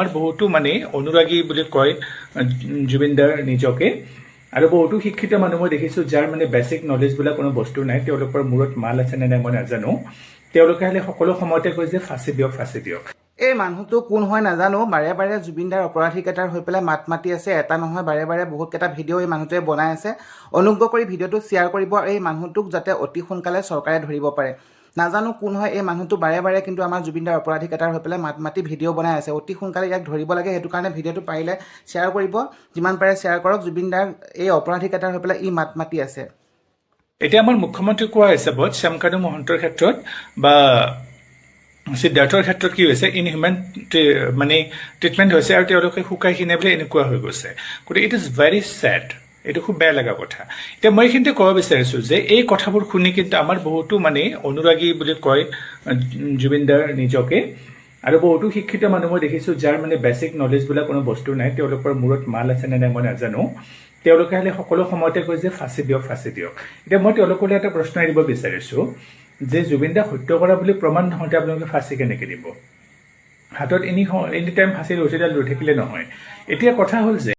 আমাৰ বহুতো মানে অনুৰাগী বুলি কয় জুবিনদাৰ নিজকে আৰু বহুতো শিক্ষিত মানুহ মই দেখিছোঁ যাৰ মানে বেছিক নলেজ বোলা কোনো বস্তু নাই তেওঁলোকৰ মূৰত মাল আছে নে নাই মই নাজানো তেওঁলোকে খালি সকলো সময়তে কয় যে ফাঁচি দিয়ক এই মানুহটো কোন হয় নাজানো বাৰে বাৰে জুবিনদাৰ অপৰাধীকেইটাৰ হৈ পেলাই মাত মাতি আছে এটা নহয় বাৰে বাৰে বহুতকেইটা ভিডিঅ' এই মানুহটোৱে বনাই আছে অনুগ্ৰহ কৰি ভিডিঅ'টো শ্বেয়াৰ কৰিব আৰু এই মানুহটোক যাতে অতি সোনকালে চৰকাৰে ধৰিব পাৰে নাজানো কোন হয় এই মানুহটো বাৰে বাৰে কিন্তু আমাৰ জুবিনদাৰ অপৰাধীকেইটাৰ হৈ পেলাই মাত মাতি ভিডিঅ' বনাই আছে অতি সোনকালে ইয়াক ধৰিব লাগে সেইটো কাৰণে ভিডিঅ'টো পাৰিলে শ্বেয়াৰ কৰিব যিমান পাৰে শ্বেয়াৰ কৰক জুবিনদাৰ এই অপৰাধীকেইটাৰ হৈ পেলাই ই মাত মাতি আছে এতিয়া আমাৰ মুখ্যমন্ত্ৰী কোৱা হিচাপত শ্যামকানু মহন্তৰ ক্ষেত্ৰত বা সিদ্ধাৰ্থৰ ক্ষেত্ৰত কি হৈছে ইনহিউমেন মানে ট্ৰিটমেণ্ট হৈছে আৰু তেওঁলোকে শুকাই খিনে বোলে এনেকুৱা হৈ গৈছে গতিকে ইট ইজ ভেৰি ছেড এইটো খুব বেয়া লগা কথা এতিয়া মই এইখিনিতে ক'ব বিচাৰিছোঁ যে এই কথাবোৰ শুনি কিন্তু আমাৰ বহুতো মানে অনুৰাগী বুলি কয় জুবিনদাৰ নিজকে আৰু বহুতো শিক্ষিত মানুহ মই দেখিছোঁ যাৰ মানে বেছিক নলেজ বোলা কোনো বস্তু নাই তেওঁলোকৰ মূৰত মাল আছে নে নাই মই নাজানো তেওঁলোকে খালি সকলো সময়তে কয় যে ফাঁচি দিয়ক এতিয়া মই তেওঁলোকলৈ এটা প্ৰশ্ন এৰিব বিচাৰিছোঁ যে জুবিনদাক হত্যা কৰা বুলি প্ৰমাণ নহওঁতে আপোনালোকে ফাঁচি কেনেকৈ দিব হাতত এনি টাইম ফাঁচিৰ ৰছীডাল লৈ থাকিলে নহয় এতিয়া কথা হ'ল যে